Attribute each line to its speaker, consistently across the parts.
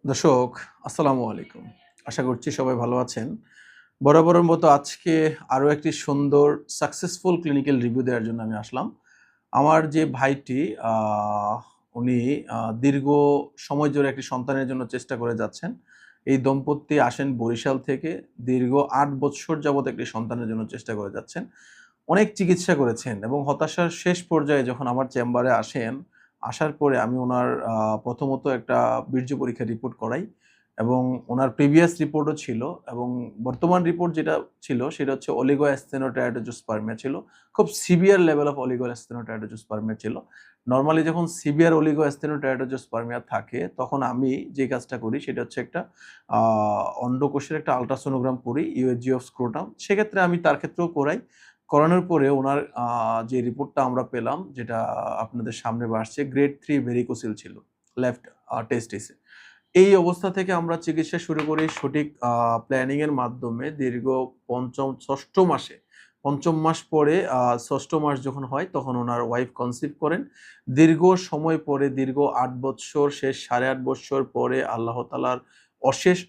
Speaker 1: দর্শক, আসসালামু আলাইকুম। আশা করছি সবাই ভালো আছেন। বরাবরের মতো আজকে আরো একটি সুন্দর সাকসেসফুল ক্লিনিক্যাল রিভিউ দেওয়ার জন্য আমি আসলাম। আমার যে ভাইটি আ উনি দীর্ঘ সময় ধরে একটি সন্তানের জন্য চেষ্টা করে যাচ্ছেন। এই দম্পতি আসেন বরিশাল থেকে। দীর্ঘ ৮ বৎসর যাবৎ একটি সন্তানের জন্য চেষ্টা করে যাচ্ছেন। অনেক চিকিৎসা করেছেন এবং হতাশার শেষ পর্যায়ে যখন আমার চেম্বারে আসেন, আসার পরে আমি উনার প্রথমত একটা বীর্য পরীক্ষার রিপোর্ট করাই এবং উনার প্রিভিয়াস রিপোর্টও ছিল এবং বর্তমান রিপোর্ট যেটা ছিল সেটা হচ্ছে অলিগোঅ্যাসথেনোটাইরোজোস্পার্মিয়া ছিল। খুব সিভিয়ার লেভেল অফ অলিগোঅ্যাসথেনোটাইরোজোস্পার্মিয়া ছিল। নরমালি যখন সিভিয়ার অলিগোঅ্যাসথেনোটাইরোজোস্পার্মিয়া থাকে তখন আমি যে কাজটা করি সেটা হচ্ছে একটা আ অন্ডকোষের একটা আল্ট্রাসোনোগ্রাম করি, ইউএসজি অফ স্ক্রোটাম। সেক্ষেত্রে আমি তার ক্ষেত্রেও করাই। করানোর পরে উনার যে রিপোর্টটা আমরা পেলাম যেটা আপনাদের সামনে আসছে গ্রেড ৩ ভেরিকোসিল ছিল লেফট টেস্টিসে। এই অবস্থা থেকে আমরা চিকিৎসা শুরু করি সঠিক প্ল্যানিং এর মাধ্যমে দীর্ঘ ৬ষ্ঠ মাসে। ৫ম মাস পরে ৬ষ্ঠ মাস যখন হয় তখন উনার ওয়াইফ কনসিভ করেন। দীর্ঘ সময় পরে দীর্ঘ ৮ বৎসর শেষ ৮.৫ বৎসর পরে আল্লাহ তাআলার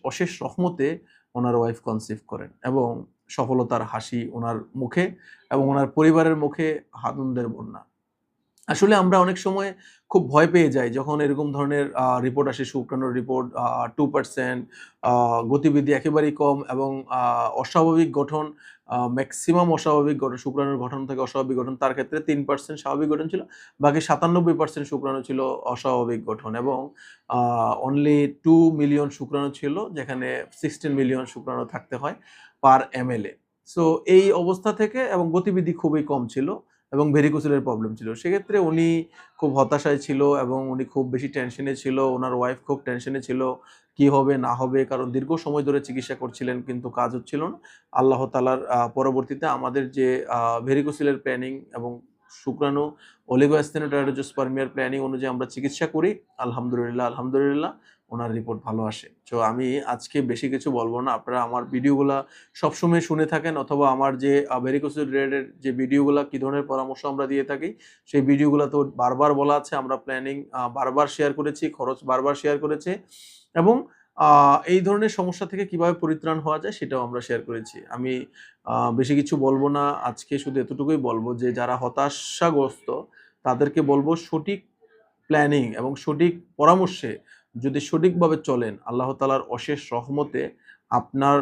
Speaker 1: অশেষ রহমতে উনার ওয়াইফ কনসিভ করেন এবং সফলতার হাসি উনার মুখে এবং উনার পরিবারের মুখে আনন্দের বন্যা। আসলে আমরা অনেক সময় খুব ভয় পেয়ে যাই যখন এরকম ধরনের রিপোর্ট আসে, শুক্রাণুর রিপোর্ট 2% আ গতিবিধি একেবারেই কম এবং অস্বাভাবিক গঠন, মেক্সিমাম অস্বাভাবিক গঠন, শুক্রাণুর গঠন থেকে অস্বাভাবিক গঠন। তার ক্ষেত্রে ৩% স্বাভাবিক গঠন ছিল। বাকি ৯৭% শুক্রাণু ছিল অস্বাভাবিক গঠন এবং আ অনলি ২ মিলিয়ন শুক্রাণু ছিল যেখানে 16 মিলিয়ন শুক্রাণু থাকতে হয় পার এমএল এ। সো এই অবস্থা থেকে এবং গতিবিধি খুবই কম ছিল। এবং ভেরিকোসিলের প্রবলেম ছিল। সেক্ষেত্রে উনি খুব হতাশায় ছিল এবং উনি খুব বেশি টেনশনে ছিল। উনার ওয়াইফ খুব টেনশনে ছিল। কি হবে না হবে? কারণ দীর্ঘ সময় ধরে চিকিৎসা করছিলেন কিন্তু কাজ হচ্ছিল না। আল্লাহ তাআলার পরবর্তীতে আমাদের যে ভেরিকোসিলের প্ল্যানিং এবং শুক্রাণু অলিগোঅ্যাসথেনোটাইরোজোস্পার্মিয়ার প্ল্যানিং অনুযায়ী আমরা চিকিৎসা করি। আলহামদুলিল্লাহ উনার রিপোর্ট ভালো আসে। সো আমি আজকে বেশি কিছু বলব না। আপনারা আমার ভিডিওগুলা সবসময় শুনে থাকেন অথবা আমার যে ভেরিকোসিল রিলেটেড যে ভিডিওগুলা কি ধরনের পরামর্শ আমরা দিয়ে থাকি, সেই ভিডিওগুলাতেও বারবার বলা আছে। আমরা প্ল্যানিং বারবার শেয়ার করেছি, খরচ বারবার শেয়ার করেছি এবং আ এই ধরনের সমস্যা থেকে কিভাবে পরিত্রাণ হওয়া যায় সেটাও আমরা শেয়ার করেছি। আমি বেশি কিছু বলব না। আজকে শুধু এতটুকুই বলব যে যারা হতাশাগ্রস্ত তাদেরকে বলব সঠিক প্ল্যানিং এবং সঠিক পরামর্শে যদি সঠিকভাবে চলেন, আল্লাহ তাআলার অশেষ রহমতে আপনার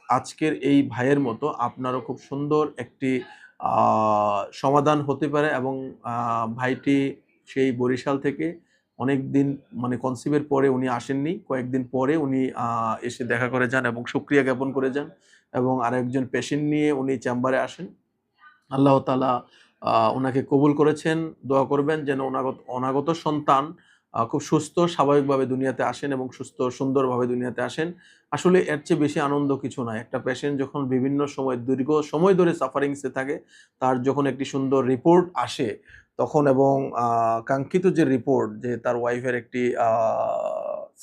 Speaker 1: আজকের এই ভাইয়ের মতো আপনারও খুব সুন্দর একটি আ সমাধান হতে পারে এবং আ ভাইটি সেই বরিশাল থেকে অনেকদিন মানে কনসিভ এর পরে উনি আসেননি। কয়েকদিন পরে উনি এসে দেখা করে যান এবং শুকরিয়া জ্ঞাপন করে যান এবং আরেকজন পেশেন্ট নিয়ে উনি চেম্বারে আসেন। আল্লাহ তাআলা উনাকে কবুল করেছেন। দোয়া করবেন যেন অনাগত সন্তান খুব সুস্থ স্বাভাবিকভাবে দুনিয়াতে আসেন এবং সুস্থ সুন্দরভাবে দুনিয়াতে আসেন। আসলে এর চেয়ে বেশি আনন্দ কিছু নাই। একটা পেশেন্ট যখন বিভিন্ন সময় দীর্ঘ সময় ধরে সাফারিংস এ থাকে, তার যখন একটি সুন্দর রিপোর্ট আসে তখন এবং কাঙ্ক্ষিত যে রিপোর্ট যে তার ওয়াইফের একটি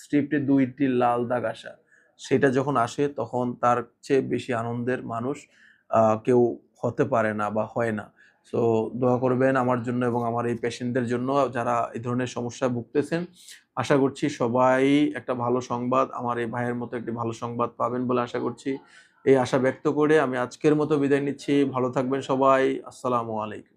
Speaker 1: স্ট্রিপে ২ টি লাল দাগ আসা, সেটা যখন আসে তখন তার চেয়ে বেশি আনন্দের মানুষ কেউ হতে পারে না বা হয় না। সো দোয়া করবেন আমার জন্য এবং আমার এই পেশেন্টদের জন্য যারা এই ধরনের সমস্যায় ভুগতেছেন। আশা করছি সবাই একটা ভালো সংবাদ, আমার এই ভাইয়ের মতো একটি ভালো সংবাদ পাবেন বলে আশা করছি। এই আশা ব্যক্ত করে আমি আজকের মতো বিদায় নিচ্ছি। ভালো থাকবেন সবাই। আসসালামু আলাইকুম।